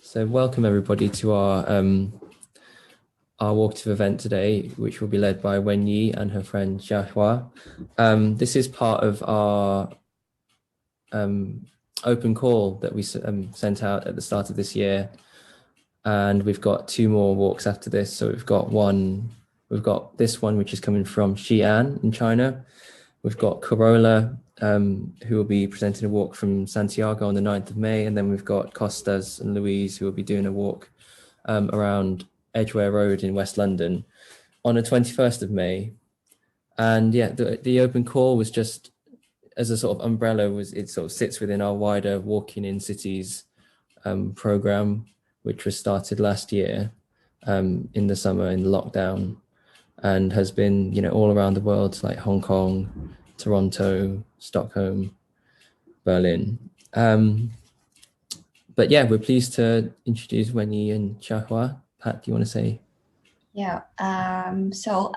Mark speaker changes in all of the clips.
Speaker 1: So welcome everybody to our Walkative event today, which will be led by Wen Yi and her friend Xiahua. This is part of our open call that we sent out at the start of this year, and we've got two more walks after this. So we've got this one which is coming from Xi'an in China. We've got Corolla, who will be presenting a walk from Santiago on the 9th of May. And then we've got Costas and Louise, who will be doing a walk around Edgware Road in West London on the 21st of May. And yeah, the open call was just as a sort of umbrella, it sort of sits within our wider Walking in Cities program, which was started last year in the summer in lockdown, and has been, all around the world, like Hong Kong, Toronto, Stockholm, Berlin. But yeah, we're pleased to introduce Wenyi and Xiahua. Pat, do you want to say?
Speaker 2: Yeah. So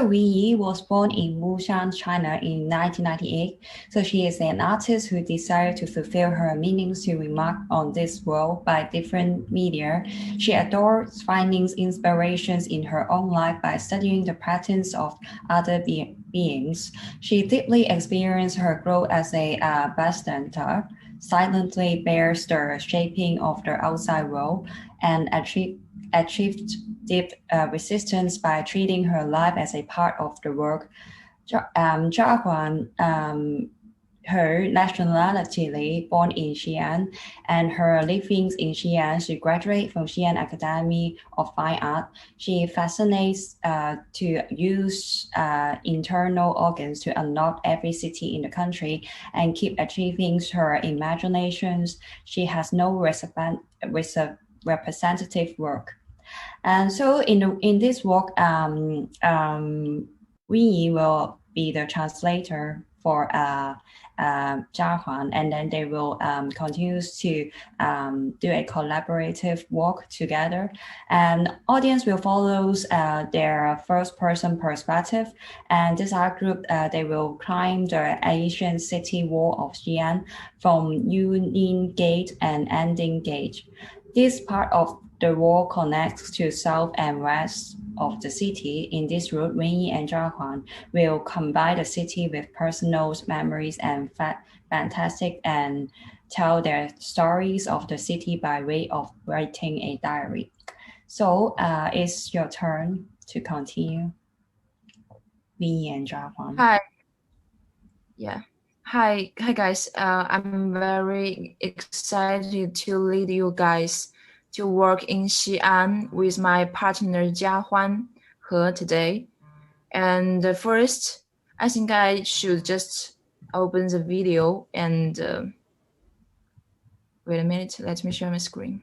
Speaker 2: Wei Yi was born in Wuhan, China in 1998. So she is an artist who decided to fulfill her meanings to remark on this world by different media. She adores finding inspirations in her own life by studying the patterns of other beings. She deeply experienced her growth as a bystander, silently bears the shaping of the outside world, and achieved deep resistance by treating her life as a part of the work. Zhao Huan, her nationality born in Xi'an, and her living in Xi'an. She graduated from Xi'an Academy of Fine Art. She fascinates to use internal organs to unlock every city in the country and keep achieving her imaginations. She has no representative work. And so in this work, we will be the translator for Zhao Huan, and then they will continue to do a collaborative work together. And audience will follow their first-person perspective. And this art group, they will climb the ancient city wall of Xi'an from Yunlin Gate and Ending Gate. This part of the wall connects to south and west of the city. In this route, Wenyi and Zhahuan will combine the city with personal memories and fantastic and tell their stories of the city by way of writing a diary. So it's your turn to continue. Wenyi and Zhahuan.
Speaker 3: Hi. Yeah. Hi guys. I'm very excited to lead you guys to work in Xi'an with my partner Jiahuan He today. And first, I think I should just open the video and wait a minute, let me share my screen.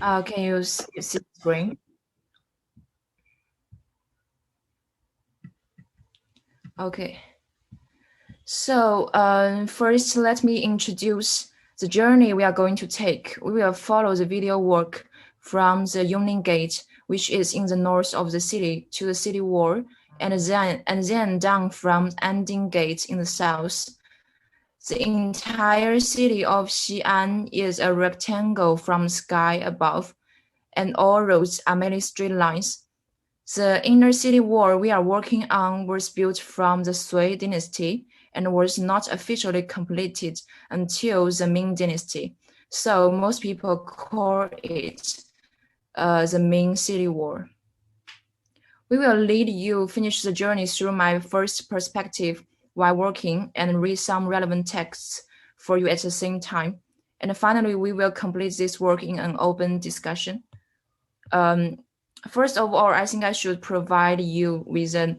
Speaker 3: Can you see the screen? Okay. So first, let me introduce the journey we are going to take. We will follow the video work from the Yunlin Gate, which is in the north of the city, to the city wall, and then down from Ending Gate in the south. The entire city of Xi'an is a rectangle from the sky above, and all roads are mainly straight lines. The inner city wall we are working on was built from the Sui dynasty and was not officially completed until the Ming dynasty. So most people call it the Ming city wall. We will lead you finish the journey through my first perspective while working and read some relevant texts for you at the same time. And finally, we will complete this work in an open discussion. First of all, I think I should provide you with the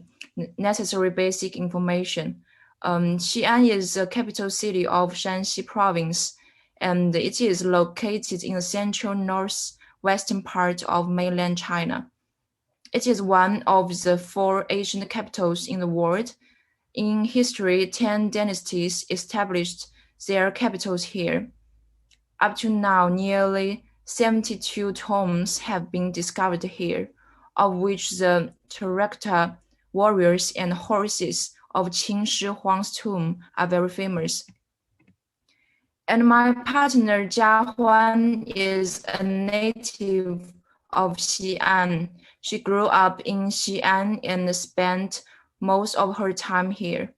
Speaker 3: necessary basic information. Xi'an is the capital city of Shanxi province, and it is located in the central northwestern part of mainland China. It is one of the 4 ancient capitals in the world. In history, 10 dynasties established their capitals here. Up to now, nearly 72 tombs have been discovered here, of which the terracotta warriors and horses of Qin Shi Huang's tomb are very famous. And my partner Jia Huan is a native of Xi'an. She grew up in Xi'an and spent most of her time here.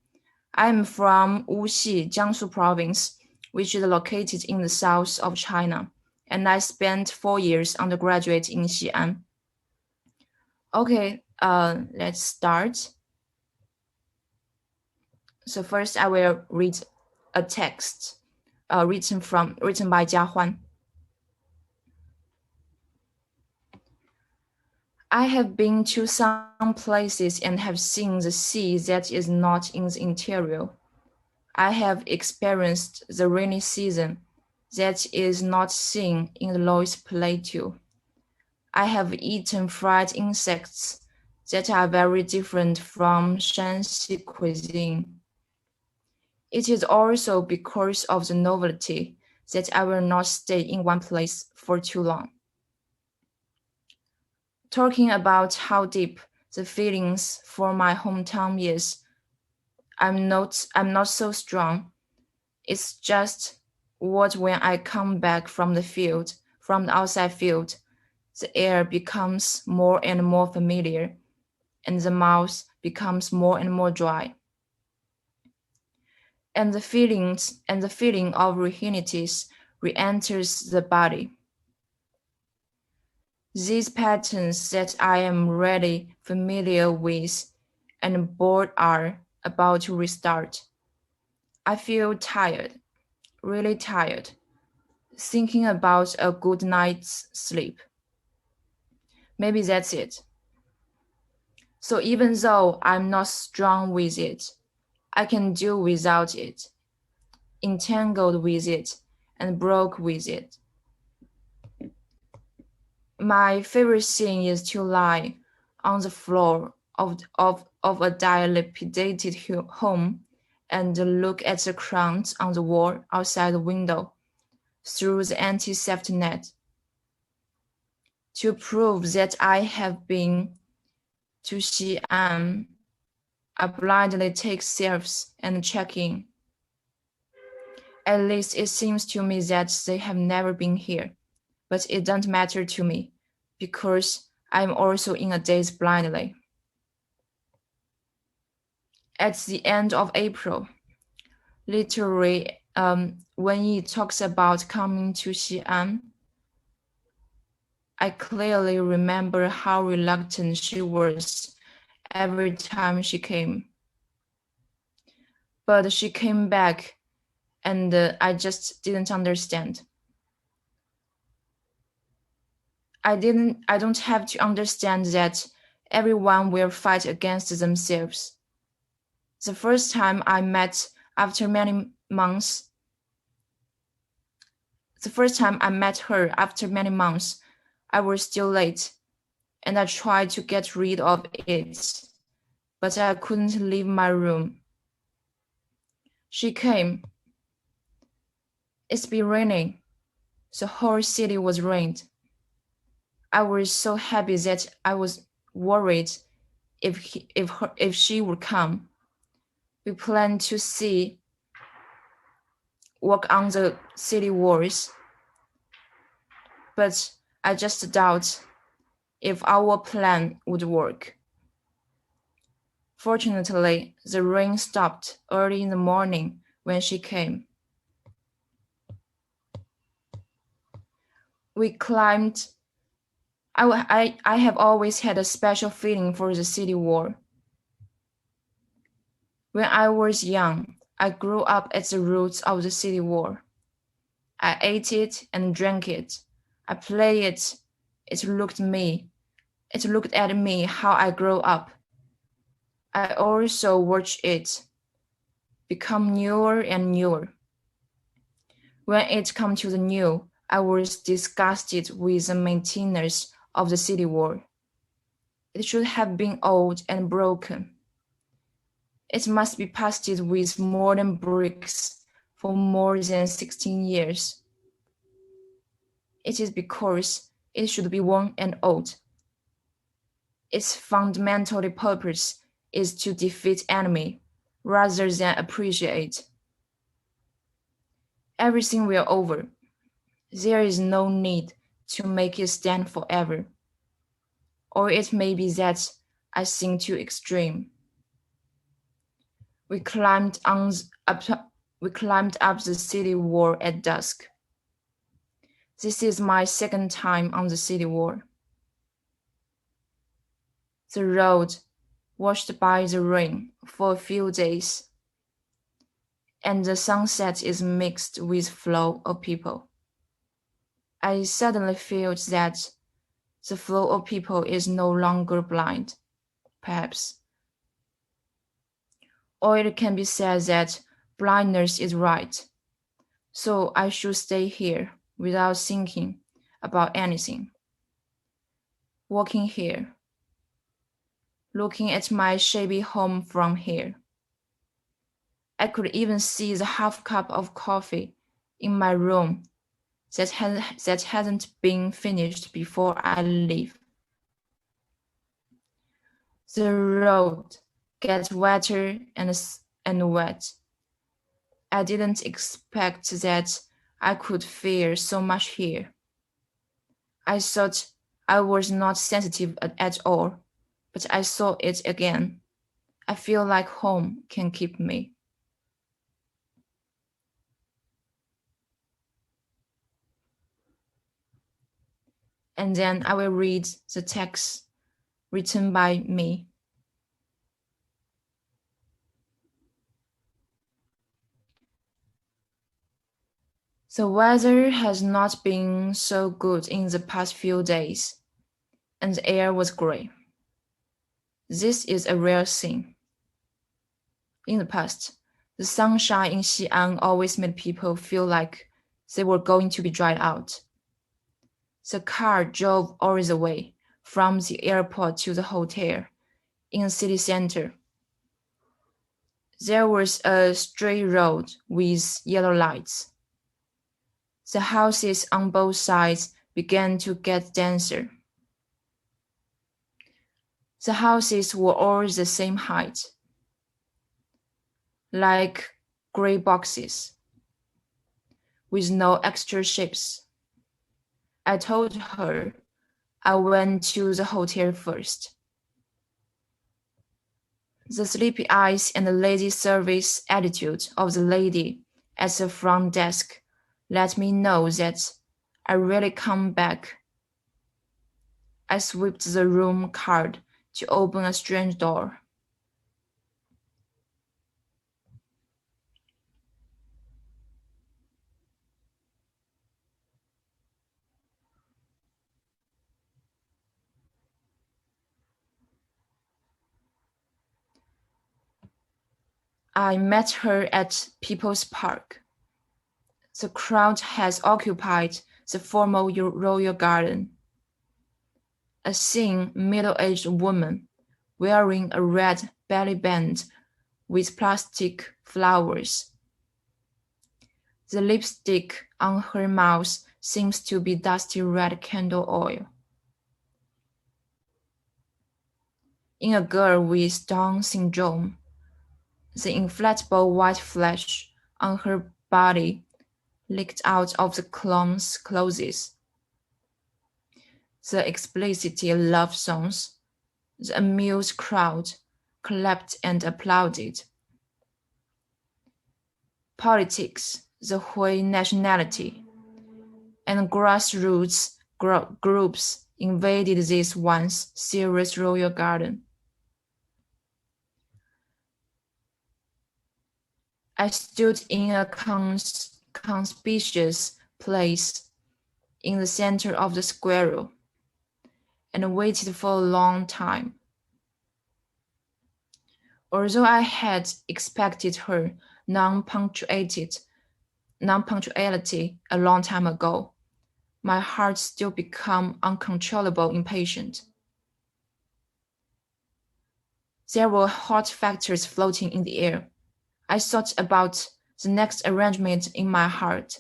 Speaker 3: I am from Wuxi, Jiangsu province, which is located in the south of China, and I spent 4 years undergraduate in Xi'an. Okay, let's start. So first I will read a text written by Jia Huan. I have been to some places and have seen the sea that is not in the interior. I have experienced the rainy season that is not seen in the Loess Plateau. I have eaten fried insects that are very different from Shanxi cuisine. It is also because of the novelty that I will not stay in one place for too long. Talking about how deep the feelings for my hometown is, I'm not so strong. It's just what when I come back from the outside field, the air becomes more and more familiar, and the mouth becomes more and more dry. And the feeling of reunities re-enters the body. These patterns that I am really familiar with and bored are about to restart. I feel tired, really tired, thinking about a good night's sleep. Maybe that's it. So even though I'm not strong with it, I can do without it, entangled with it, and broke with it. My favorite thing is to lie on the floor of a dilapidated home and look at the crowns on the wall outside the window through the anti-safety net. To prove that I have been to Xi'an, I blindly take selfies and check in. At least it seems to me that they have never been here, but it doesn't matter to me because I'm also in a daze blindly. At the end of April, literally when he talks about coming to Xi'an, I clearly remember how reluctant she was every time she came. But she came back and I just didn't understand. I don't have to understand that everyone will fight against themselves. The first time I met her after many months, I was still late, and I tried to get rid of it, but I couldn't leave my room. She came. It's been raining. The whole city was rained. I was so happy that I was worried if she would come. We planned to walk on the city walls, but I just doubt if our plan would work. Fortunately, the rain stopped early in the morning when she came. We climbed. I have always had a special feeling for the city wall. When I was young, I grew up at the roots of the city wall. I ate it and drank it. I played it. It looked at me how I grew up. I also watched it become newer and newer. When it came to the new, I was disgusted with the maintenance of the city wall. It should have been old and broken. It must be pasted with modern bricks for more than 16 years. It is because it should be worn and old. Its fundamental purpose is to defeat enemy rather than appreciate. Everything will over. There is no need to make it stand forever. Or it may be that I think too extreme. We climbed up the city wall at dusk. This is my second time on the city wall. The road washed by the rain for a few days, and the sunset is mixed with flow of people. I suddenly feel that the flow of people is no longer blind, perhaps. Or it can be said that blindness is right. So I should stay here without thinking about anything. Walking here. Looking at my shabby home from here. I could even see the half cup of coffee in my room that hasn't been finished before I leave. The road gets wetter and wet. I didn't expect that I could feel so much here. I thought I was not sensitive at all, but I saw it again. I feel like home can keep me. And then I will read the text written by me. The weather has not been so good in the past few days, and the air was gray. This is a rare thing. In the past, the sunshine in Xi'an always made people feel like they were going to be dried out. The car drove all the way from the airport to the hotel in the city center. There was a straight road with yellow lights. The houses on both sides began to get denser. The houses were all the same height, like gray boxes, with no extra shapes. I told her I went to the hotel first. The sleepy eyes and the lazy service attitude of the lady at the front desk let me know that I really come back. I swept the room card to open a strange door. I met her at People's Park. The crowd has occupied the former royal garden. A thin, middle-aged woman wearing a red belly band with plastic flowers. The lipstick on her mouth seems to be dusty red candle oil. In a girl with Down syndrome, the inflatable white flesh on her body leaked out of the clothes. The explicit love songs, the amused crowd clapped and applauded. Politics, the Hui nationality, and grassroots groups invaded this once serious royal garden. I stood in a conspicuous place in the center of the square and waited for a long time. Although I had expected her non-punctuality a long time ago, my heart still became uncontrollable impatient. There were hot factors floating in the air. I thought about the next arrangement in my heart.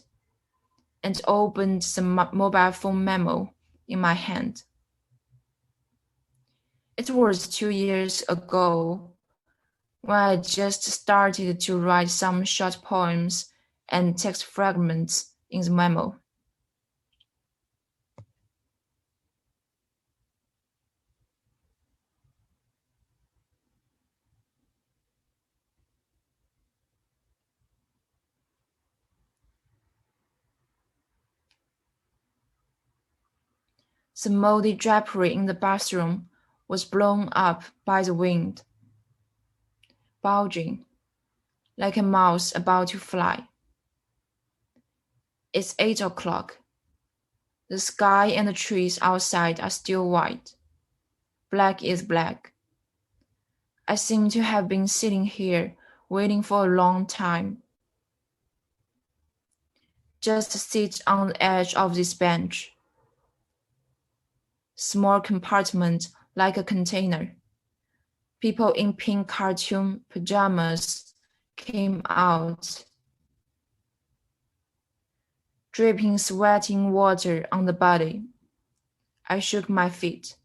Speaker 3: and opened the mobile phone memo in my hand. It was 2 years ago when I just started to write some short poems and text fragments in the memo. The moldy drapery in the bathroom was blown up by the wind, bulging like a mouse about to fly. It's 8 o'clock. The sky and the trees outside are still white. Black is black. I seem to have been sitting here waiting for a long time. Just sit on the edge of this bench. Small compartment like a container. People in pink cartoon pajamas came out, dripping sweating water on the body. I shook my feet.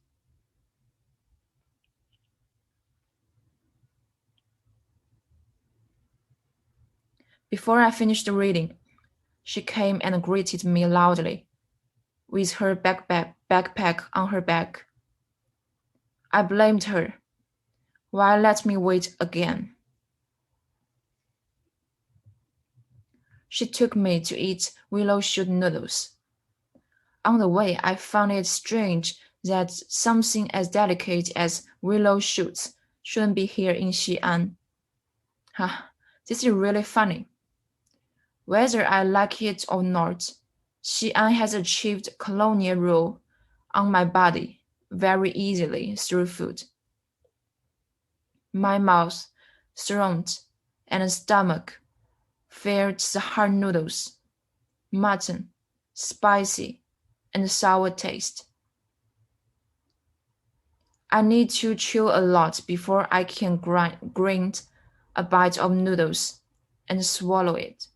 Speaker 3: Before I finished reading, she came and greeted me loudly, with her backpack on her back. I blamed her. Why let me wait again? She took me to eat willow shoot noodles. On the way, I found it strange that something as delicate as willow shoots shouldn't be here in Xi'an. This is really funny. Whether I like it or not, Xi'an has achieved colonial rule on my body very easily through food. My mouth, throat, and stomach felt the hard noodles, mutton, spicy, and sour taste. I need to chew a lot before I can grind a bite of noodles and swallow it.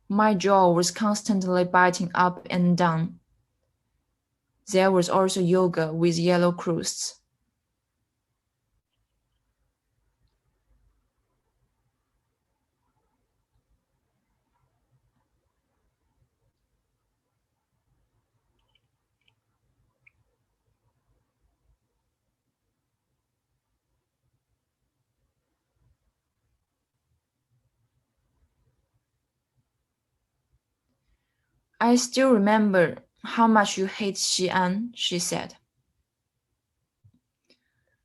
Speaker 3: My jaw was constantly biting up and down. There was also yogurt with yellow crusts. I still remember how much you hate Xi'an, she said.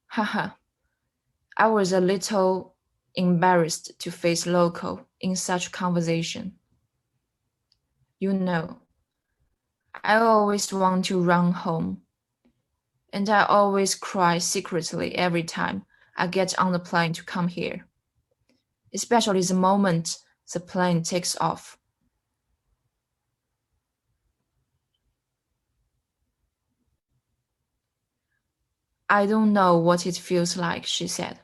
Speaker 3: Haha, I was a little embarrassed to face local in such conversation. You know, I always want to run home, and I always cry secretly every time I get on the plane to come here, especially the moment the plane takes off. I don't know what it feels like, she said.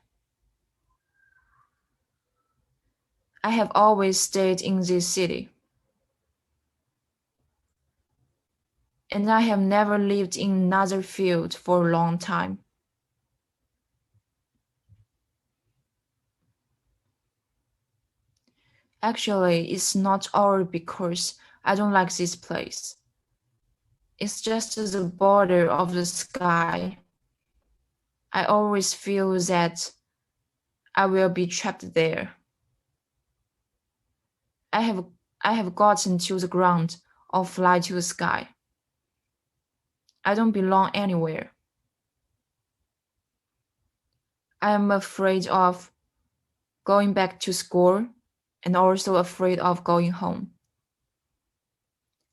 Speaker 3: I have always stayed in this city, and I have never lived in another field for a long time. Actually, it's not all because I don't like this place. It's just the border of the sky. I always feel that I will be trapped there. I have gotten to the ground or fly to the sky. I don't belong anywhere. I am afraid of going back to school and also afraid of going home.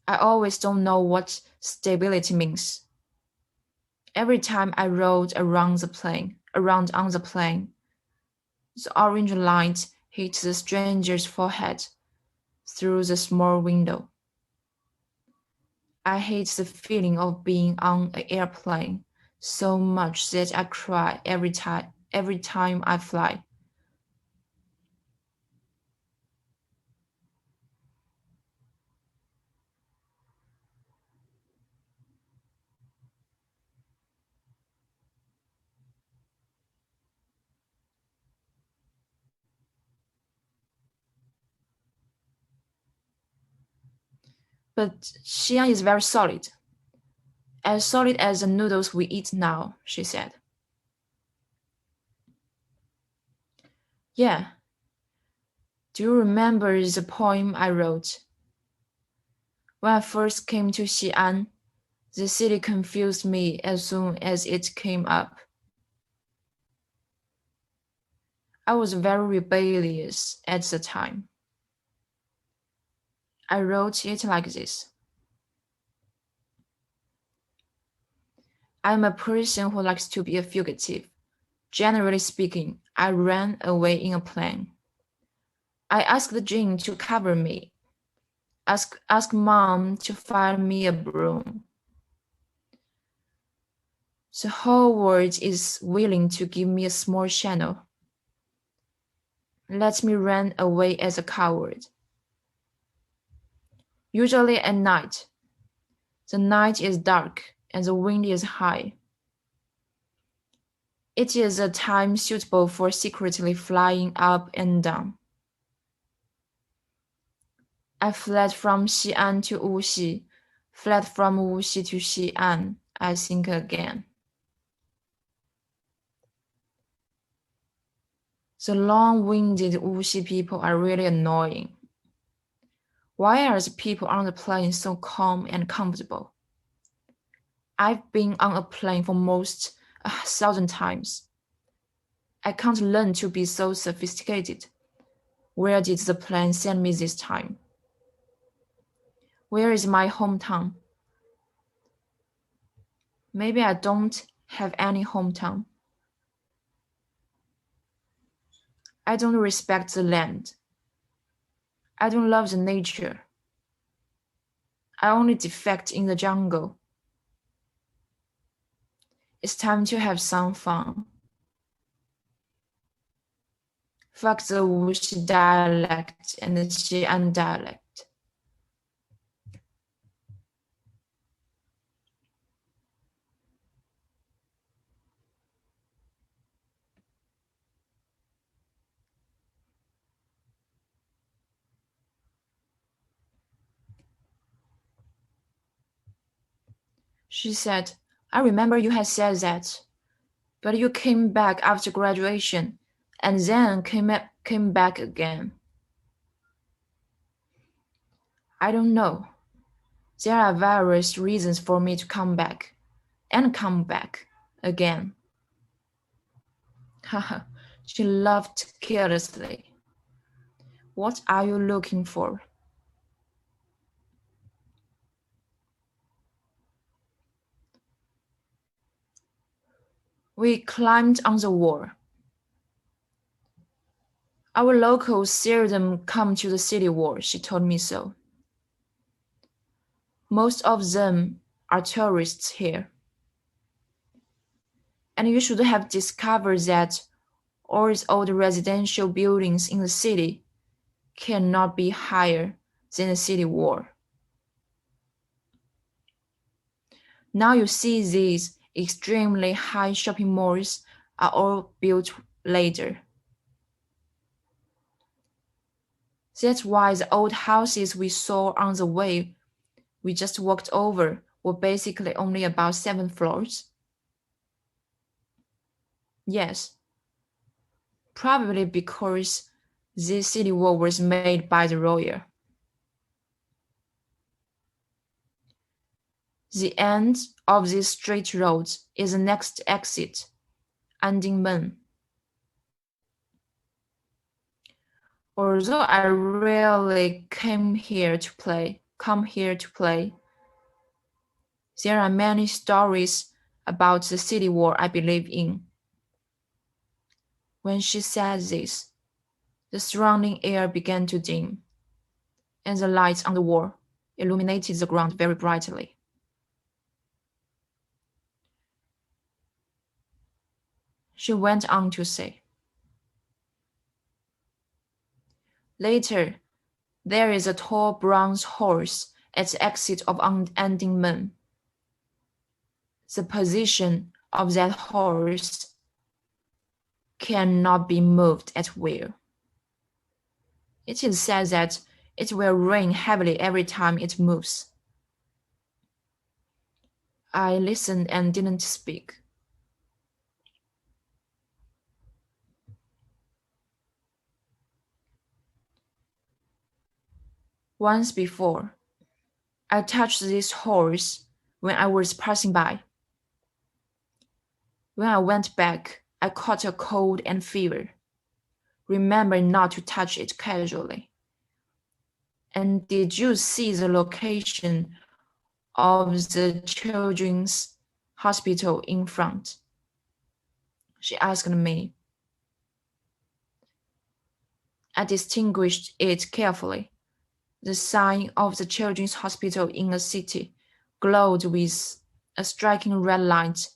Speaker 3: I always don't know what stability means. Every time I rode around on the plane, the orange light hit the stranger's forehead through the small window. I hate the feeling of being on an airplane so much that I cry every time I fly. But Xi'an is very solid. As solid as the noodles we eat now, she said. Yeah. Do you remember the poem I wrote? When I first came to Xi'an, the city confused me as soon as it came up. I was very rebellious at the time. I wrote it like this. I'm a person who likes to be a fugitive. Generally speaking, I ran away in a plane. I asked the Jinn to cover me. Ask Mom to find me a broom. The whole world is willing to give me a small channel. Let me run away as a coward. Usually at night. The night is dark and the wind is high. It is a time suitable for secretly flying up and down. I fled from Xi'an to Wuxi, fled from Wuxi to Xi'an, I think again. The long-winded Wuxi people are really annoying. Why are the people on the plane so calm and comfortable? I've been on a plane for most 1,000 times. I can't learn to be so sophisticated. Where did the plane send me this time? Where is my hometown? Maybe I don't have any hometown. I don't respect the land. I don't love the nature. I only defect in the jungle. It's time to have some fun. Fuck the Wuxi dialect and the Xi'an dialect. She said, I remember you had said that, but you came back after graduation and then came back again. I don't know. There are various reasons for me to come back and come back again. Haha, she laughed carelessly. What are you looking for? We climbed on the wall. Our locals seldom come to the city wall, she told me so. Most of them are tourists here. And you should have discovered that all the old residential buildings in the city cannot be higher than the city wall. Now you see these extremely high shopping malls are all built later. That's why the old houses we saw on the way we just walked over were basically only about 7 floors. Yes, probably because this city wall was made by the royal. The end of this straight road is the next exit, Andingmen. Although I rarely come here to play, there are many stories about the city wall I believe in. When she said this, the surrounding air began to dim, and the lights on the wall illuminated the ground very brightly. She went on to say, later, there is a tall bronze horse at the exit of Andingmen. The position of that horse cannot be moved at will. It is said that It will rain heavily every time it moves. I listened and didn't speak. Once before, I touched this horse when I was passing by. When I went back, I caught a cold and fever. Remember not to touch it casually. And did you see the location of the children's hospital in front? She asked me. I distinguished it carefully. The sign of the children's hospital in the city glowed with a striking red light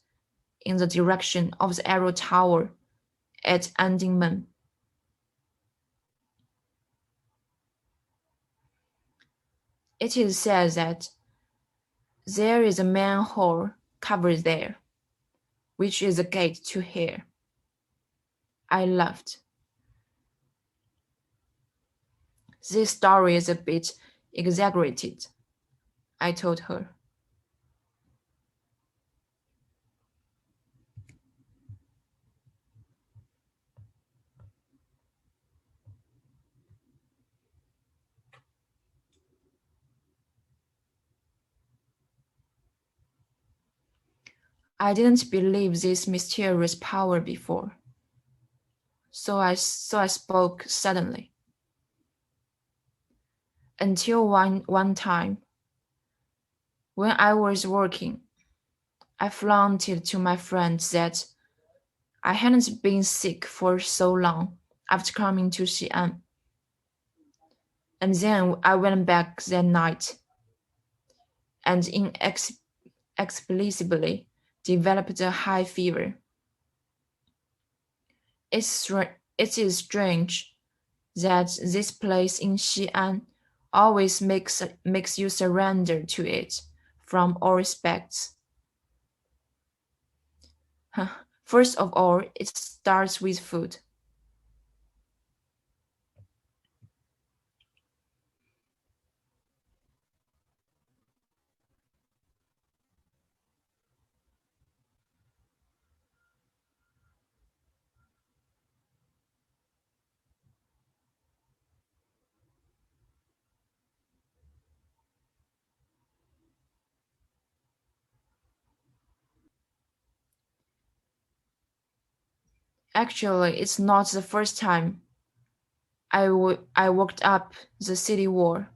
Speaker 3: in the direction of the arrow tower at Andingmen. It is said that there is a manhole covered there, which is a gate to here. I laughed. This story is a bit exaggerated, I told her. I didn't believe this mysterious power before, so I spoke suddenly. Until one time, when I was working, I flaunted to my friends that I hadn't been sick for so long after coming to Xi'an. And then I went back that night and inexplicably developed a high fever. It is strange that this place in Xi'an always makes you surrender to it from all respects. First of all, it starts with food. Actually, it's not the first time I walked up the city wall.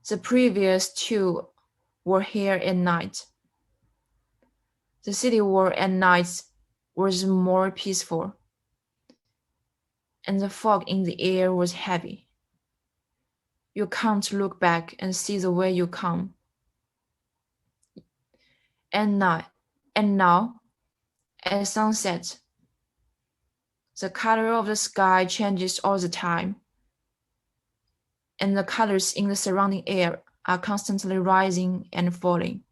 Speaker 3: The previous two were here at night. The city wall at night was more peaceful, and the fog in the air was heavy. You can't look back and see the way you come. And now, at sunset, the color of the sky changes all the time, and the colors in the surrounding air are constantly rising and falling.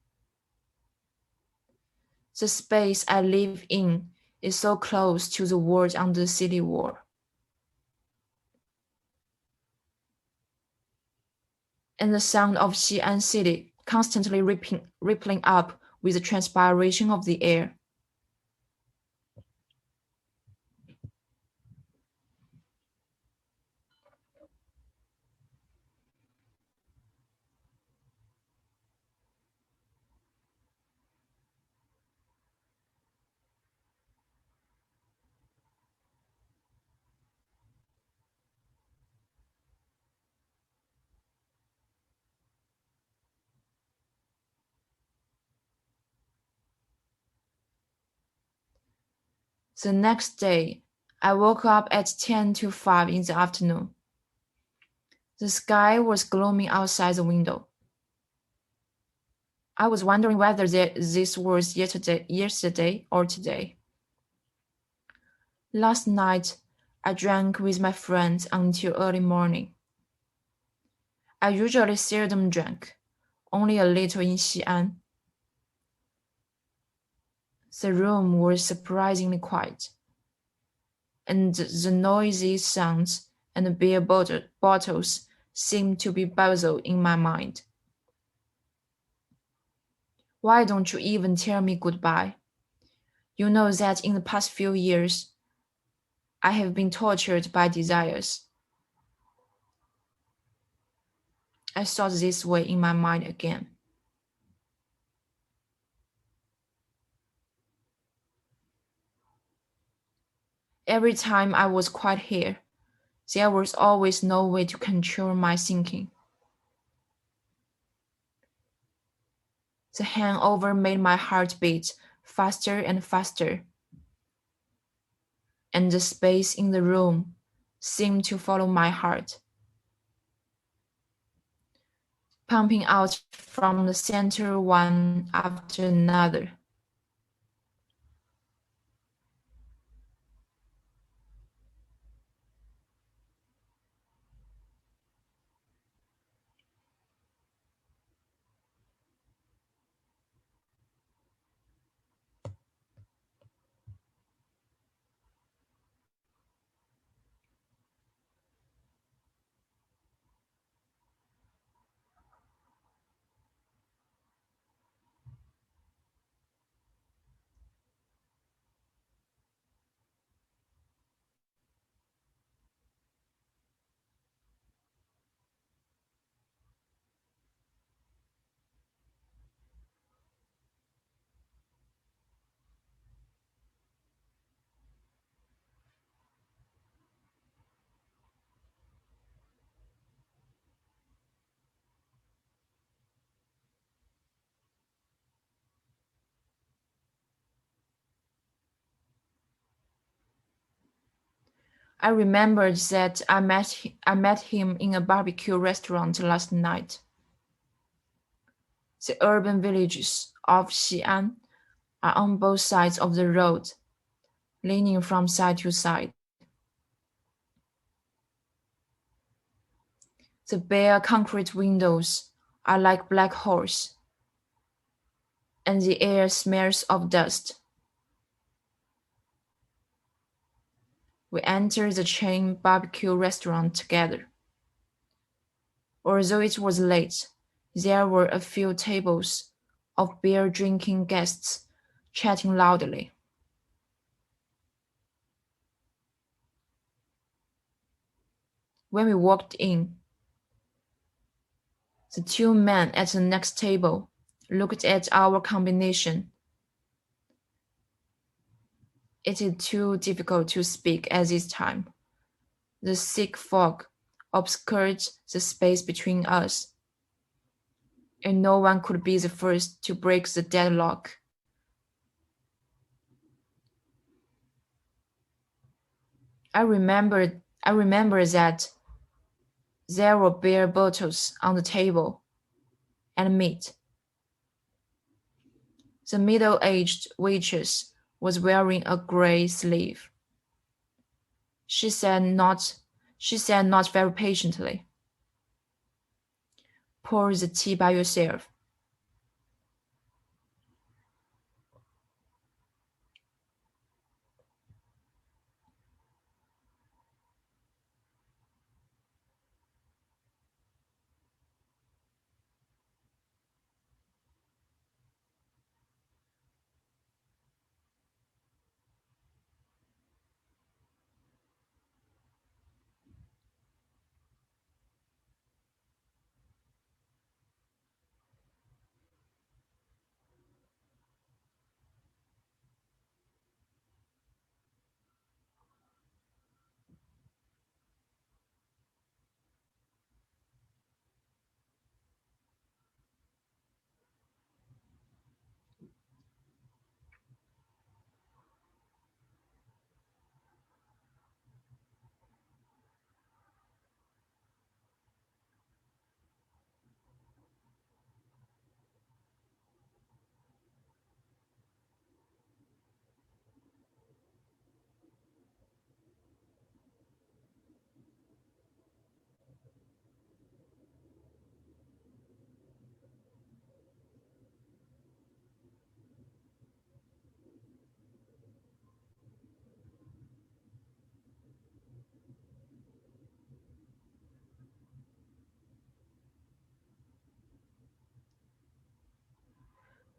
Speaker 3: The space I live in is so close to the world on the city wall. And the sound of Xi'an city constantly rippling up with the transpiration of the air. The next day, I woke up at 10 to 5 in the afternoon. The sky was gloomy outside the window. I was wondering whether this was yesterday or today. Last night, I drank with my friends until early morning. I usually seldom drank, only a little in Xi'an. The room was surprisingly quiet, and the noisy sounds and the beer bottles seemed to be puzzled in my mind. Why don't you even tell me goodbye? You know that in the past few years, I have been tortured by desires. I thought this way in my mind again. Every time I was quiet here, there was always no way to control my thinking. The hangover made my heart beat faster and faster, and the space in the room seemed to follow my heart, pumping out from the center one after another. I remembered that I met him in a barbecue restaurant last night. The urban villages of Xi'an are on both sides of the road, leaning from side to side. The bare concrete windows are like black holes, and the air smells of dust. We entered the chain barbecue restaurant together. Although it was late, there were a few tables of beer drinking guests chatting loudly. When we walked in, the two men at the next table looked at our combination. It is too difficult to speak at this time. The thick fog obscured the space between us, and no one could be the first to break the deadlock. I remember that there were beer bottles on the table and meat. The middle-aged waitress was wearing a gray sleeve. She said not very patiently, "Pour the tea by yourself."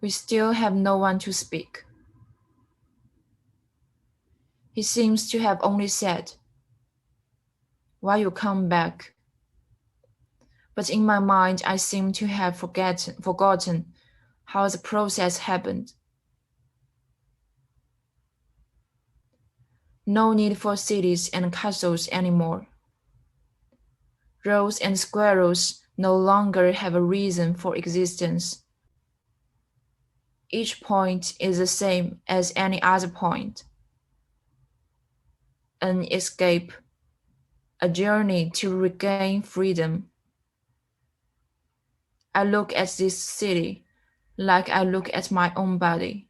Speaker 3: We still have no one to speak. He seems to have only said, "Why you come back?" But in my mind, I seem to have forgotten how the process happened. No need for cities and castles anymore. Roads and squirrels no longer have a reason for existence. Each point is the same as any other point. An escape, a journey to regain freedom. I look at this city like I look at my own body.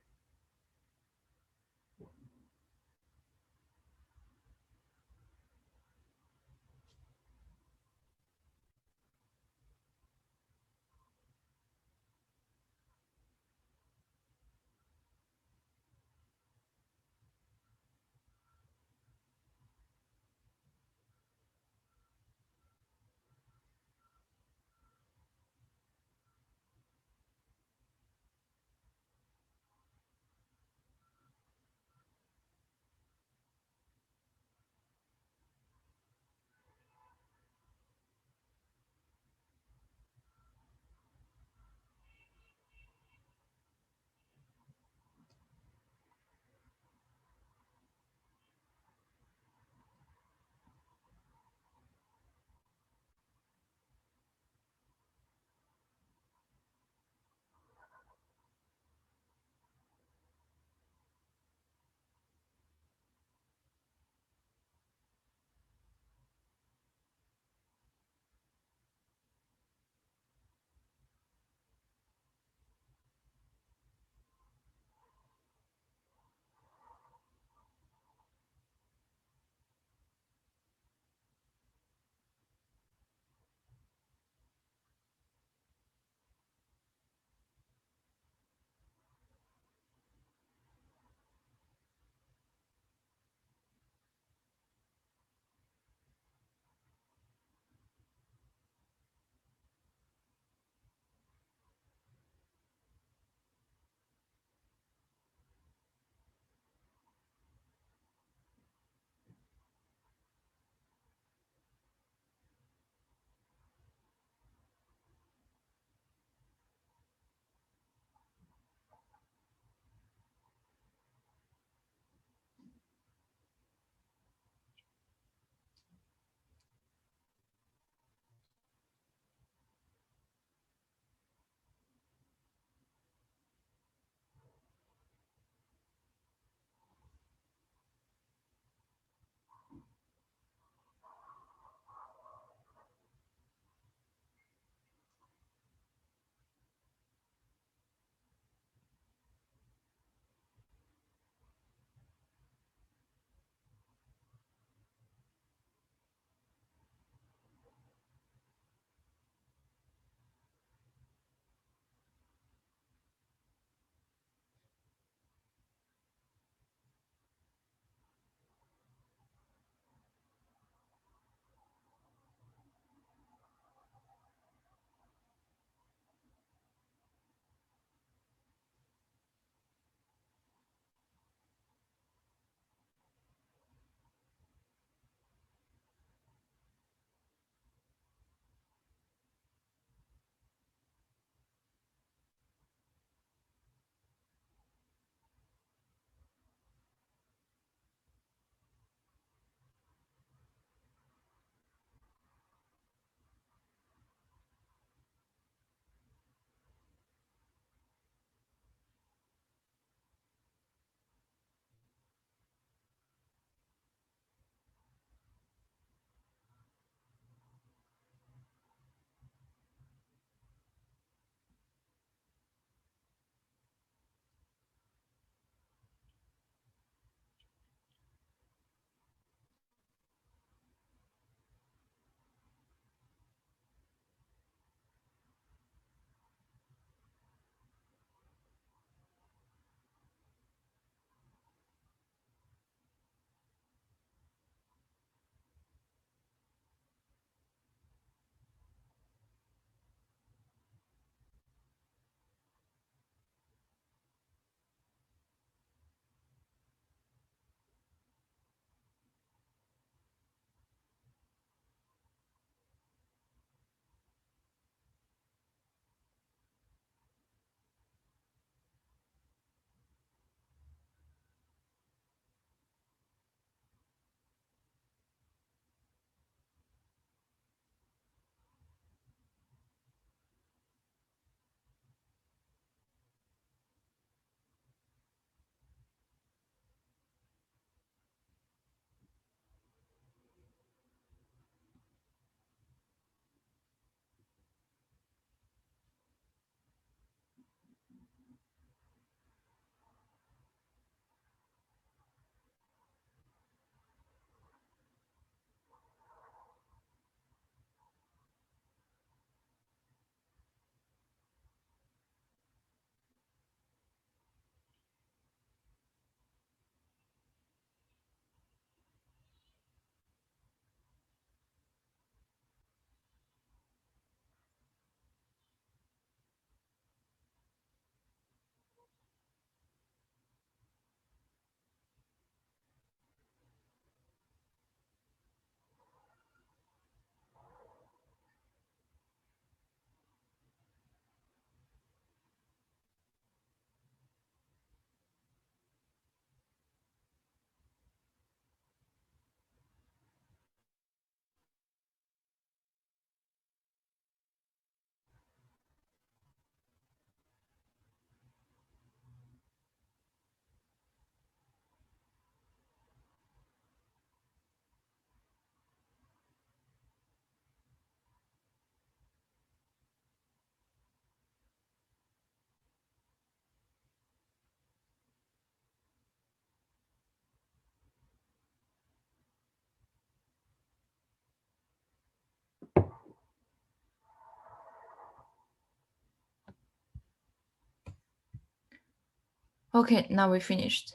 Speaker 3: Okay, now we finished.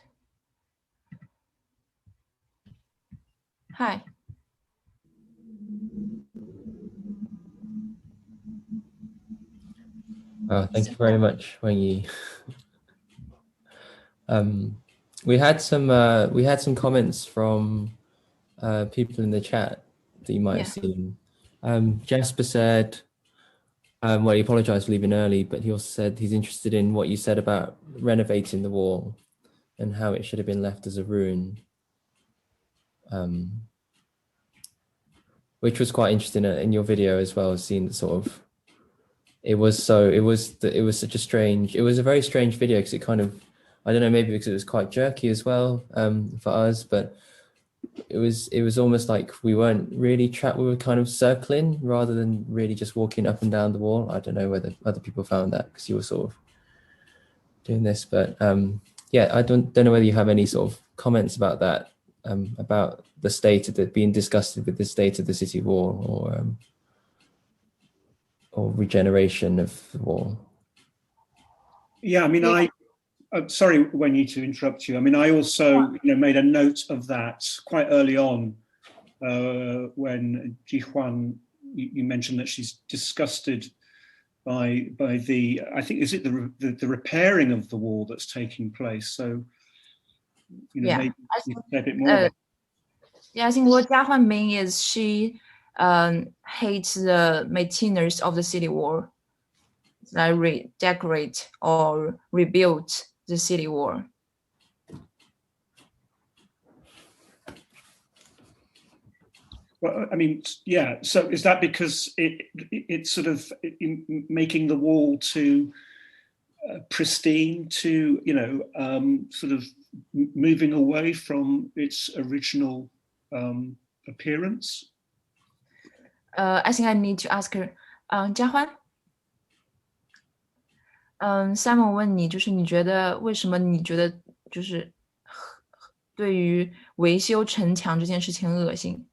Speaker 3: Hi.
Speaker 1: Thank you very much, Wang Yi. We had some comments from people in the chat that you might have seen. Jasper said, well, he apologized for leaving early, but he also said he's interested in what you said about renovating the wall and how it should have been left as a ruin, which was quite interesting in your video as well, seeing the sort of, it was such a strange, it was a very strange video because it kind of, I don't know, maybe because it was quite jerky as well for us, but it was almost like we weren't really trapped, we were kind of circling rather than really just walking up and down the wall. I don't know whether other people found that because you were sort of doing this, but yeah, I don't know whether you have any sort of comments about that, about the state of it being disgusted with the state of the city wall, or regeneration of the wall.
Speaker 4: Yeah, I mean, I'm sorry, Wenyi, to interrupt you. I mean, I also made a note of that quite early on when Jihuan, you mentioned that she's disgusted by the, I think, is it the repairing of the wall that's taking place? So, maybe you can say a bit more about it.
Speaker 3: Yeah, I think what Jiahuan means is she hates the maintenance of the city wall, like redecorate or rebuild the city wall.
Speaker 4: Well, I mean, yeah. So is that because it's sort of making the wall too pristine, to sort of moving away from its original appearance?
Speaker 3: I think I need to ask her. 嘉欢， Simon 问你，就是你觉得为什么你觉得就是对于维修城墙这件事情很恶心？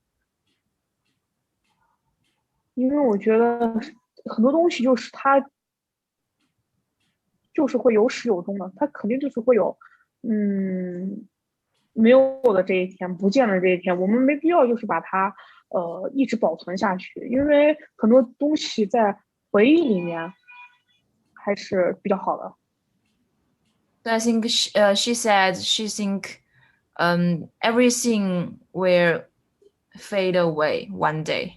Speaker 5: 因为我觉得很多东西就是它就是会有始有终的，它肯定就是会有没有的这一天，不见的这一天，我们没必要就是把它一直保存下去，因为很多东西在回忆里面还是比较好的。
Speaker 3: I think she said she think everything will fade away one day,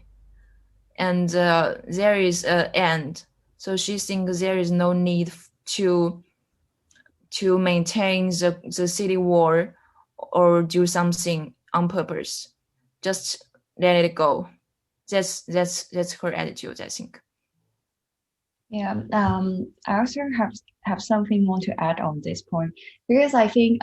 Speaker 3: and there is an end. So she thinks there is no need to maintain the city wall or do something on purpose. Just let it go. That's her attitude, I think.
Speaker 2: Yeah, I also have something more to add on this point, because I think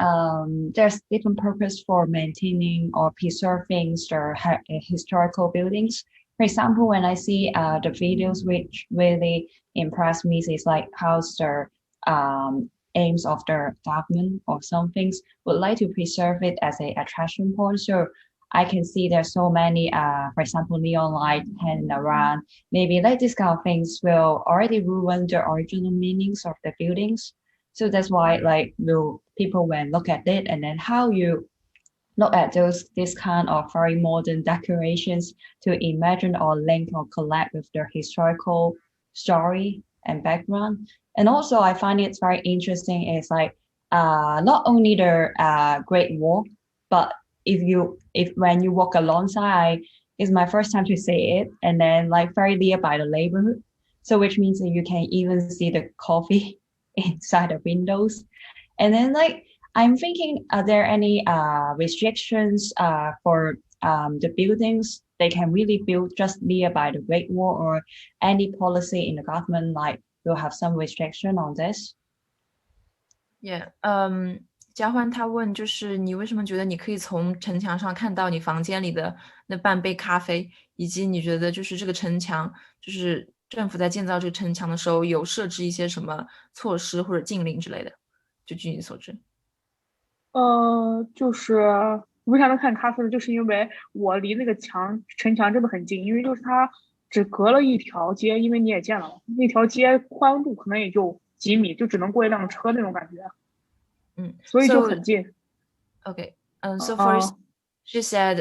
Speaker 2: there's different purpose for maintaining or preserving the historical buildings. For example, when I see the videos which really impress me is like how the aims of the government or some things would like to preserve it as a attraction point. So I can see there's so many, for example, neon light hanging around. Maybe like this kind of things will already ruin the original meanings of the buildings. So that's why people when look at it, and then how you look at this kind of very modern decorations to imagine or link or collect with their historical story and background. And also I find it's very interesting is like not only the Great Wall, but if when you walk alongside, it's my first time to see it, and then like very nearby the neighborhood, so which means that you can even see the coffee inside the windows. And then like I'm thinking, are there any restrictions for the buildings they can really build just nearby the Great Wall, or any policy in the government like will have some restriction on this?
Speaker 3: Yeah, 嘉欢他问，就是你为什么觉得你可以从城墙上看到你房间里的那半杯咖啡，以及你觉得就是这个城墙，就是政府在建造这个城墙的时候有设置一些什么措施或者禁令之类的？就据你所知。
Speaker 5: 就是为啥能看咖啡呢？就是因为我离那个城墙真的很近，因为就是它只隔了一条街，因为你也见了，那条街宽度可能也就几米，就只能过一辆车那种感觉。所以就
Speaker 3: So
Speaker 5: 很近。
Speaker 3: okay, so first she said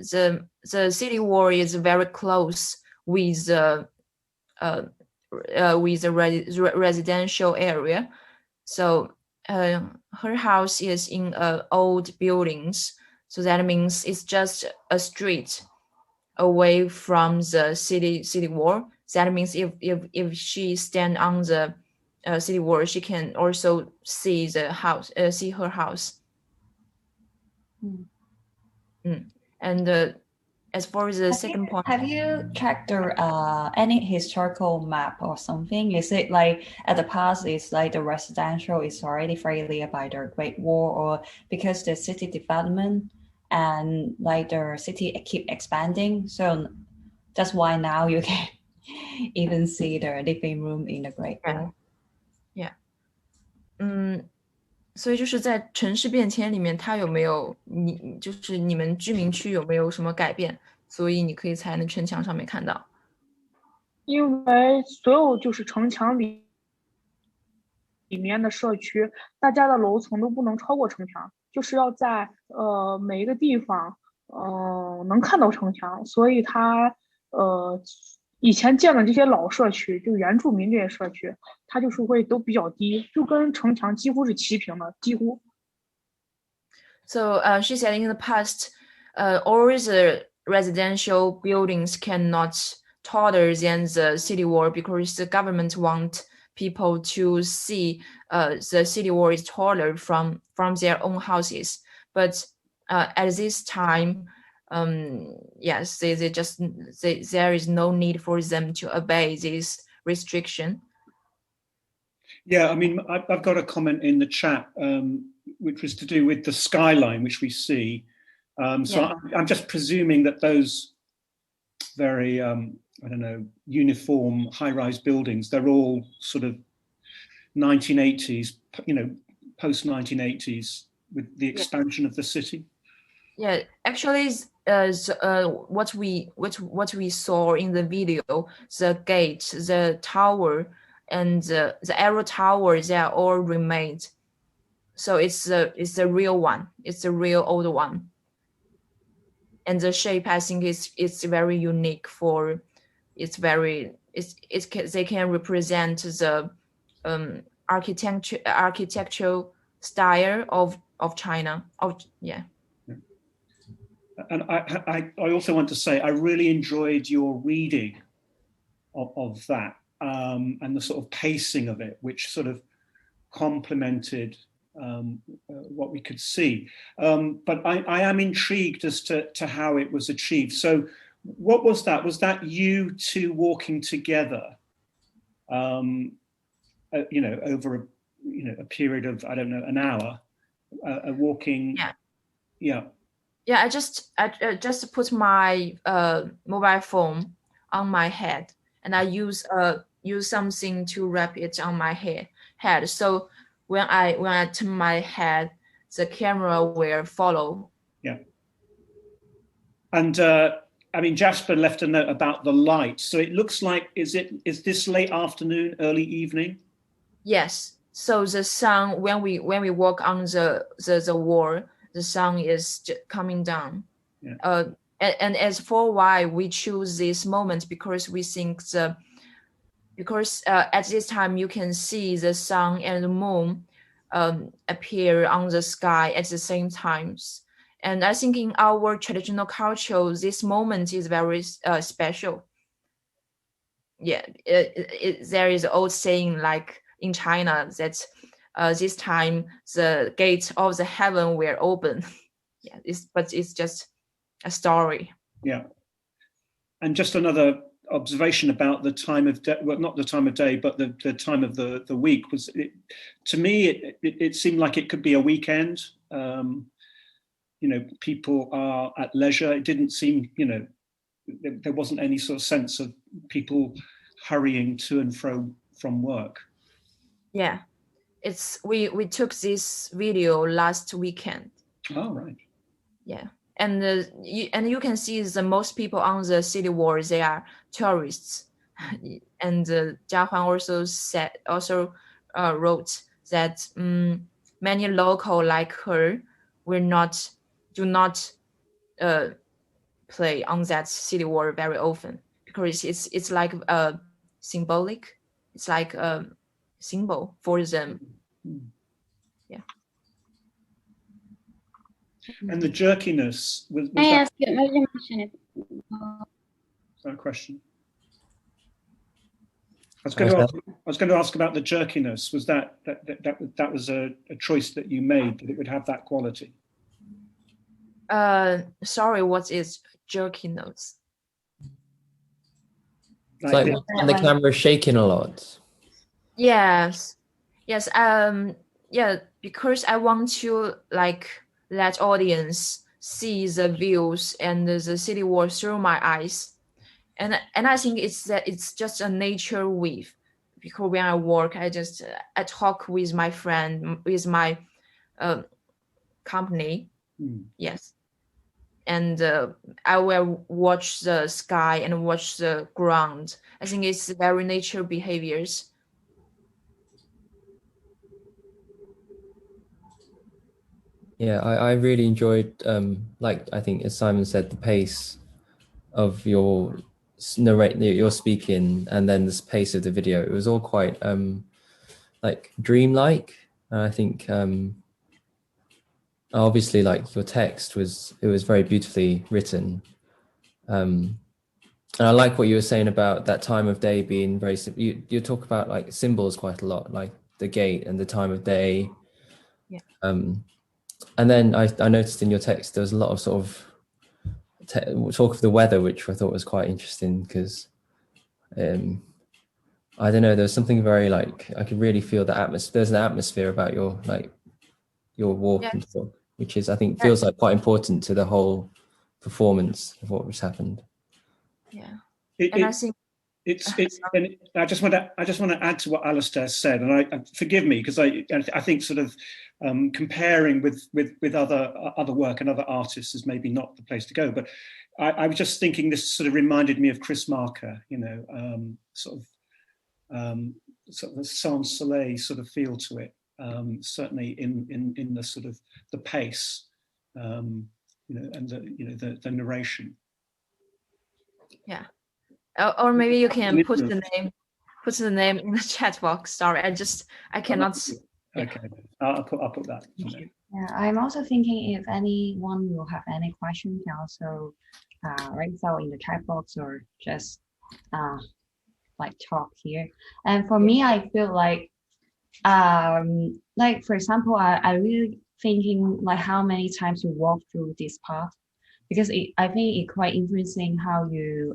Speaker 3: the city wall is very close with the residential area. So her house is in old buildings. So that means it's just a street away from the city wall. That means if she stand on the city wall, she can also see the house, see her house. And as for the second point,
Speaker 2: have you checked the any historical map or something? Is it like at the past it's like the residential is already failure by the Great War, or because the city development and like the city keep expanding, so that's why now you can even see the living room in the Great Wall.
Speaker 3: Yeah. 所以就是在城市变迁里面，它有没有就是你们居民区有没有什么改变？所以你可以在那城墙上面看到。
Speaker 5: 因为所有就是城墙里面的社区，大家的楼层都不能超过城墙，就是要在每一个地方能看到城墙，所以它以前建的这些老社区，就原住民这些社区，它就是会都比较低，就跟城墙几乎是齐平的，几乎。
Speaker 3: So she said in the past, all the residential buildings cannot taller than the city wall because the government want people to see the city wall is taller from their own houses. But at this time, yes, there is no need for them to obey this restriction.
Speaker 4: Yeah, I mean, I've got a comment in the chat, which was to do with the skyline, which we see. So I'm just presuming that those very, I don't know, uniform high-rise buildings, they're all sort of 1980s, you know, post-1980s with the expansion of the city.
Speaker 3: Yeah, actually, what we saw in the video, the gate, the tower, and the arrow tower, they are all remade. So it's the real one. It's the real old one. And the shape, I think, it's very unique. They can represent the architectural style of China.
Speaker 4: And I also want to say I really enjoyed your reading of that and the sort of pacing of it, which sort of complemented what we could see. But I am intrigued as to how it was achieved. So what was that? Was that you two walking together, you know, over a period of, I don't know, an hour, walking?
Speaker 3: Yeah. Yeah, I just put my mobile phone on my head, and I use something to wrap it on my head. So when I turn my head, the camera will follow.
Speaker 4: Yeah. And I mean, Jasper left a note about the light. So it looks like is this late afternoon, early evening?
Speaker 3: Yes. So the sun, when we walk on the wall, the sun is coming down.
Speaker 4: Yeah.
Speaker 3: And as for why we choose this moment, because we think at this time you can see the sun and the moon appear on the sky at the same times. And I think in our traditional culture, this moment is very special. Yeah, there is an old saying like in China that this time the gate of the heaven will open. Yeah, but it's just a story.
Speaker 4: Yeah. And just another observation about the time of day, well, not the time of day, but the time of the week was, to me, it seemed like it could be a weekend. You know, people are at leisure. It didn't seem, you know, there wasn't any sort of sense of people hurrying to and fro from work.
Speaker 3: Yeah, we took this video last weekend.
Speaker 4: Oh, right.
Speaker 3: Yeah, and you can see the most people on the city wall, they are tourists. And Jia Huan also wrote that many local like her do not play on that city wall very often, because it's like symbolic. It's like a symbol for them. Yeah.
Speaker 4: And the jerkiness was
Speaker 6: May I
Speaker 4: that
Speaker 6: ask you, maybe mention it.
Speaker 4: a question? I was going to ask about the jerkiness. Was that was a choice that you made, that it would have that quality?
Speaker 3: Sorry, what is jerkiness?
Speaker 1: It's like when the camera's shaking a lot.
Speaker 3: Yes. Yeah, because I want to like let audience see the views and the city wall through my eyes, and I think it's just a nature wave, because when I work, I talk with my friend, with my company. Yes, and I will watch the sky and watch the ground. I think it's very nature behaviors.
Speaker 1: Yeah, I really enjoyed, like I think as Simon said, the pace of your your speaking, and then the pace of the video. It was all quite like dreamlike. And I think obviously like your text was very beautifully written. And I like what you were saying about that time of day being very simple. You talk about like symbols quite a lot, like the gate and the time of day.
Speaker 3: Yeah.
Speaker 1: And then I noticed in your text there was a lot of sort of talk of the weather, which I thought was quite interesting, because I don't know, there's something very like, I could really feel the atmosphere. There's an atmosphere about your walk and stuff, which is, I think, feels like quite important to the whole performance of what just happened.
Speaker 3: Yeah.
Speaker 4: And I think and I just want to add to what Alistair said, and I forgive me, because I think sort of comparing with other work and other artists is maybe not the place to go, but I was just thinking this sort of reminded me of Chris Marker, you know, sort of a sans soleil sort of feel to it, certainly in the sort of the pace, you know, and the narration.
Speaker 3: Yeah. Or maybe you can put the name in the chat box. Sorry, I cannot.
Speaker 4: Okay, I'll put that.
Speaker 2: Yeah, I'm also thinking if anyone will have any questions, can also write down in the chat box, or just like talk here. And for me, I feel like for example, I really thinking like how many times you walk through this path, because I think it quite influencing how you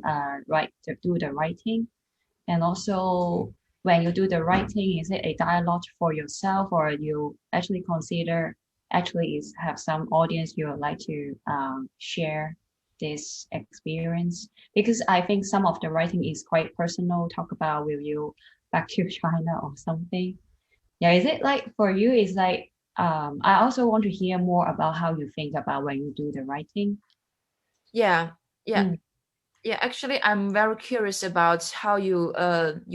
Speaker 2: do the writing. And also when you do the writing, is it a dialogue for yourself, or you actually consider have some audience you would like to share this experience? Because I think some of the writing is quite personal, talk about will you back to China or something. Yeah, is it like for you is like I also want to hear more about how you think about when you do the writing.
Speaker 3: Yeah. Actually, I'm very curious about how you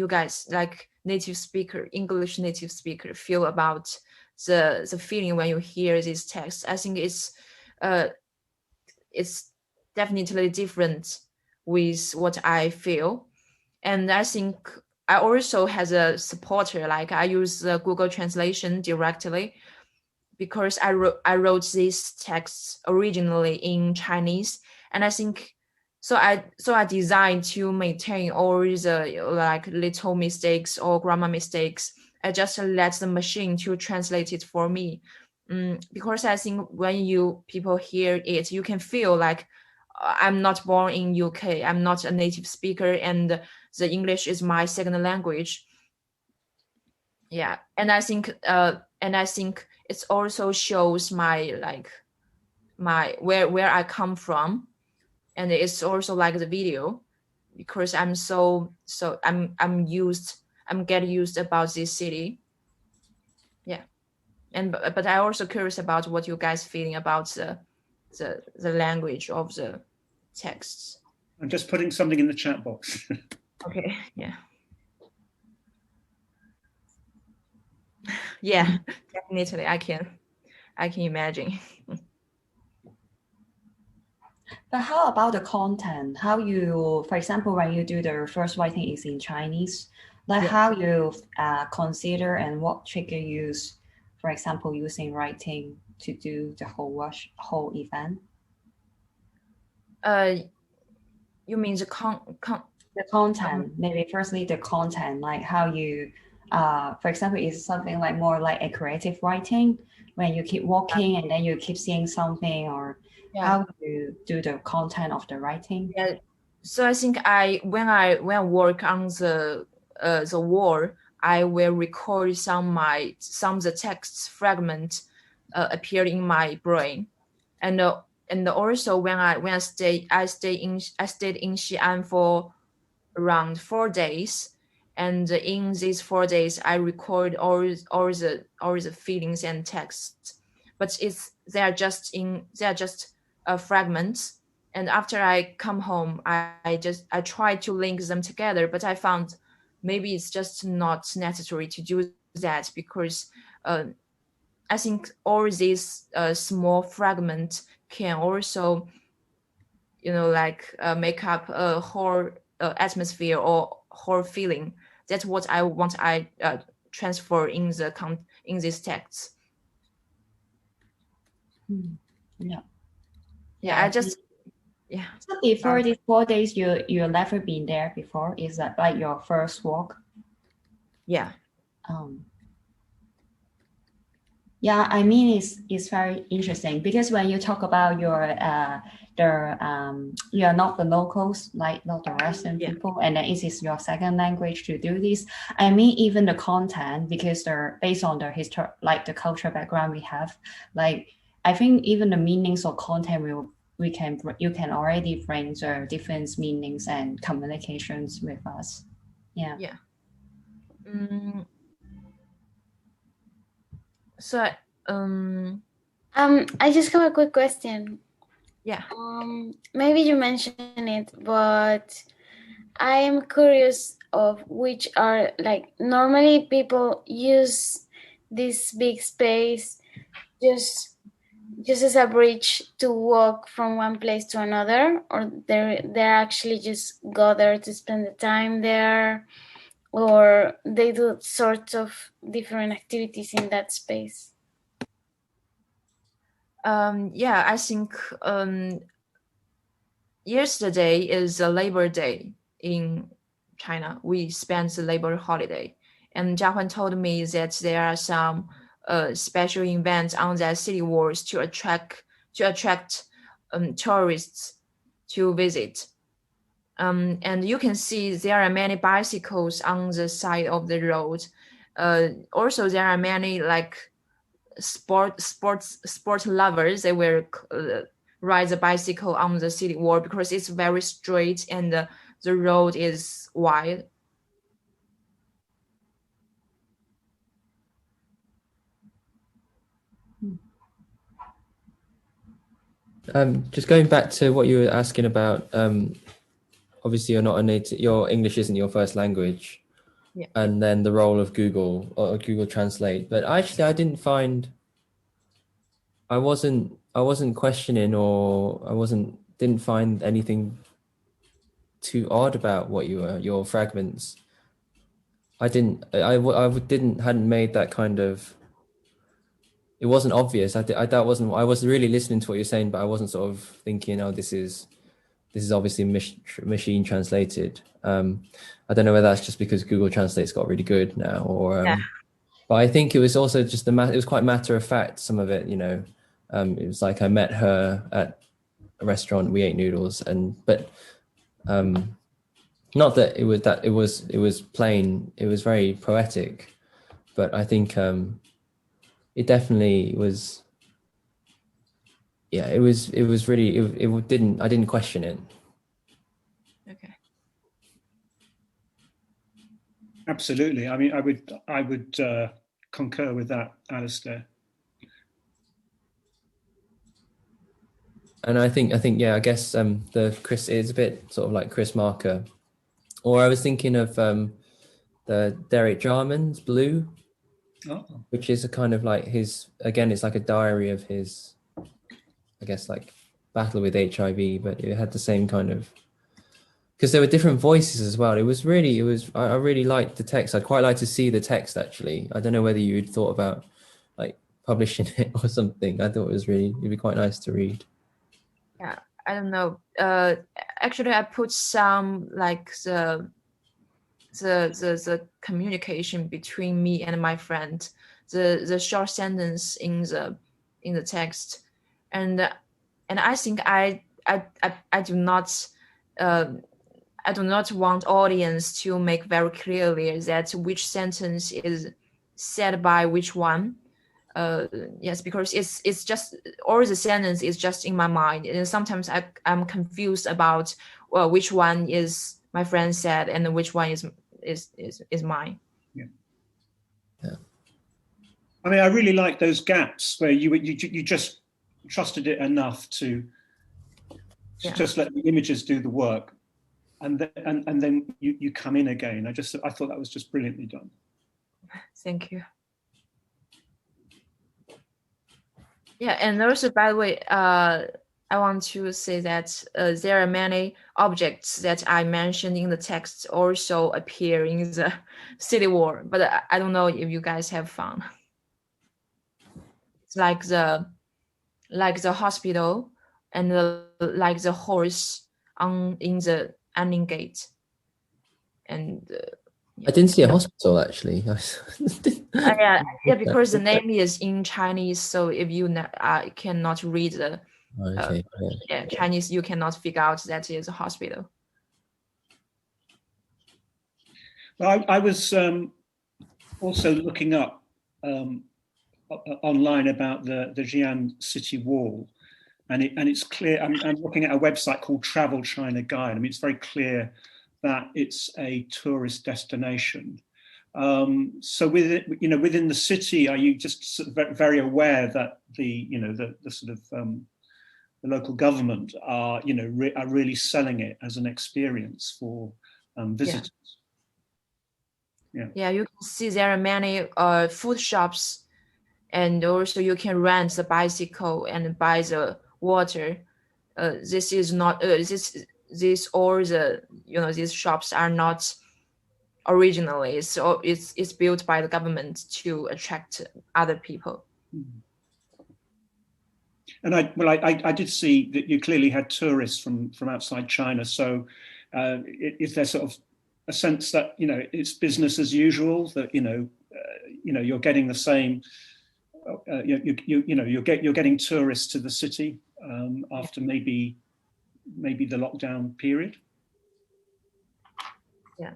Speaker 3: guys, like English native speaker, feel about the feeling when you hear this text. I think it's definitely different with what I feel, and I think I also has a supporter. Like I use Google Translation directly, because I wrote these texts originally in Chinese, and I think so I designed to maintain all the like little mistakes or grammar mistakes. I just let the machine to translate it for me, because I think when people hear it, you can feel like I'm not born in UK, I'm not a native speaker, and the English is my second language. Yeah, and I think it also shows my where I come from, and it's also like the video, because I'm get used about this city. Yeah, and but I also curious about what you guys feeling about the language of the texts.
Speaker 4: I'm just putting something in the chat box.
Speaker 3: Okay, yeah. Yeah, definitely. I can imagine.
Speaker 2: But how about the content? How you, for example, when you do the first writing is in Chinese, like
Speaker 3: Yeah.
Speaker 2: how you consider and what trick you use, for example, using writing to do the whole event?
Speaker 3: You mean the
Speaker 2: The content, maybe firstly the content, like how you, for example, is something like more like a creative writing when you keep walking and then you keep seeing something, or
Speaker 3: Yeah.
Speaker 2: how you do the content of the writing?
Speaker 3: Yeah. So I think when I work on the wall, I will record some of the text fragment appear in my brain, and also when I stayed in Xi'an for around 4 days, and in these 4 days I record all the feelings and texts, but they are just fragments. And after I come home, I try to link them together, but I found maybe it's just not necessary to do that, because I think all these small fragments can also, like make up a whole atmosphere or whole feeling. That's what I want. I transfer in this text.
Speaker 2: Yeah.
Speaker 3: Yeah, I just yeah.
Speaker 2: So before these 4 days, you never been there before? Is that like your first walk?
Speaker 3: Yeah.
Speaker 2: Yeah, I mean it's very interesting because when you talk about your you are not the locals, like not the Western people, and then it is your second language to do this. I mean, even the content, because they're based on the history, like the cultural background we have. Like I think even the meanings of content you can already bring the different meanings and communications with us. Yeah.
Speaker 3: Yeah. So
Speaker 6: I just have a quick question.
Speaker 3: Yeah.
Speaker 6: Maybe you mentioned it, but I am curious of which are, like, normally people use this big space just as a bridge to walk from one place to another, or they actually just go there to spend the time there, or they do sorts of different activities in that space.
Speaker 3: Yeah, I think yesterday is a Labor Day in China. We spent the Labor holiday, and Jiahuan told me that there are some special events on the city walls to attract tourists to visit. And you can see there are many bicycles on the side of the road. Also, there are many like sport lovers. They will ride the bicycle on the city wall because it's very straight and the road is wide.
Speaker 1: Just going back to what you were asking about, obviously you're not a native, your English isn't your first language,
Speaker 3: Yeah.
Speaker 1: and then the role of Google or Google Translate. But actually, I didn't find, I wasn't questioning, or didn't find anything too odd about what your fragments. I hadn't made that kind of. It wasn't obvious. I was really listening to what you're saying, but I wasn't sort of thinking, oh, this is obviously machine translated. I don't know whether that's just because Google Translate's got really good now, or but I think it was also just it was quite matter of fact. Some of it, it was like I met her at a restaurant, we ate noodles, but not that it was plain. It was very poetic, but I think it definitely was. Yeah, it was really, I didn't question it.
Speaker 3: Okay.
Speaker 4: Absolutely. I mean, I would concur with that, Alistair.
Speaker 1: And I think yeah, I guess the Chris is a bit sort of like Chris Marker, or I was thinking of the Derek Jarman's Blue.
Speaker 4: Oh.
Speaker 1: which is a kind of like his, again, it's like a diary of his, I guess, like battle with HIV, but it had the same kind of, because there were different voices as well. It was really, I really liked the text. I'd quite like to see the text actually. I don't know whether you'd thought about like publishing it or something. I thought it'd be quite nice to read.
Speaker 3: Yeah, I don't know. Actually, I put some like the communication between me and my friend, the short sentence in the text, and I think I do not I do not want audience to make very clearly that which sentence is said by which one. Yes, because it's just, all the sentence is just in my mind, and sometimes I'm confused about, well, which one is my friend said and which one is mine.
Speaker 4: Yeah.
Speaker 1: Yeah.
Speaker 4: I mean, I really like those gaps where you just trusted it enough to just let the images do the work, and then you come in again. I thought that was just brilliantly done.
Speaker 3: Thank you. Yeah, and also, by the way, I want to say that there are many objects that I mentioned in the text also appear in the city wall, but I don't know if you guys have found. It's like the hospital and like the horse in the ending gate. And
Speaker 1: I didn't see a hospital actually.
Speaker 3: yeah, because the name is in Chinese, so if you cannot read the Chinese, you cannot figure out that it's a hospital.
Speaker 4: Well, I was also looking up online about the Xi'an city wall, and it's clear. I'm looking at a website called Travel China Guide. I mean, it's very clear that it's a tourist destination. So within the city, are you just sort of very aware that the sort of the local government are really selling it as an experience for visitors?
Speaker 3: Yeah, you can see there are many food shops, and also you can rent the bicycle and buy the water. This is not this all the these shops are not originally, so it's built by the government to attract other people.
Speaker 4: And I did see that you clearly had tourists from outside China. So is there sort of a sense that it's business as usual, that you're getting the same, you're getting tourists to the city after maybe the lockdown period?
Speaker 3: Yeah.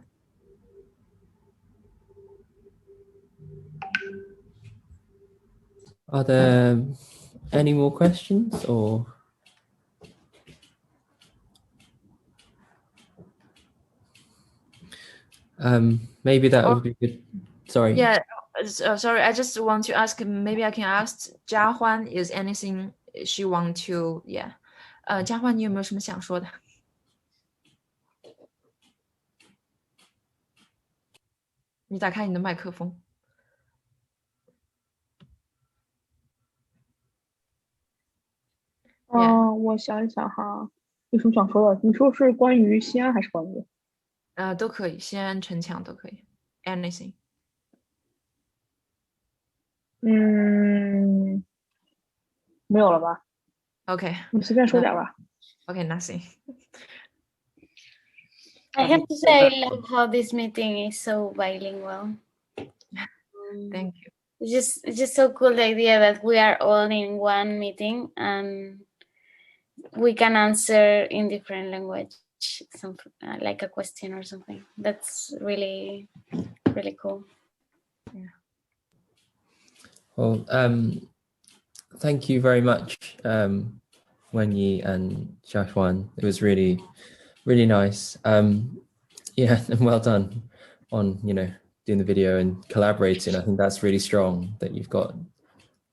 Speaker 1: Are there any more questions, or? Maybe that would be good. Sorry.
Speaker 3: Yeah, sorry. I just want to ask. Maybe I can ask Jiahuan. Is anything she want to? Yeah. Jiahuan，你有没有什么想说的？你打开你的麦克风。
Speaker 5: 我想一想哈，有什么想说的？你说是关于西安还是关于？
Speaker 3: 都可以，西安城墙都可以。Anything。
Speaker 5: 没有了吧
Speaker 3: ？OK。
Speaker 5: 你随便说点吧。
Speaker 3: OK，nothing。
Speaker 6: I have to say, I love how this meeting is so bilingual.
Speaker 3: Thank you.
Speaker 6: It's just so cool, the idea that we are all in one meeting and we can answer in different language, something like a question or something. That's really, really cool.
Speaker 3: Yeah.
Speaker 1: Well, thank you very much, Wenyi and Xiaohuan. It was really, really nice. Yeah, and well done on doing the video and collaborating. I think that's really strong that you've got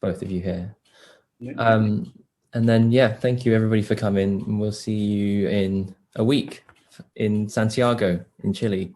Speaker 1: both of you here. And then thank you everybody for coming, and we'll see you in a week in Santiago in Chile.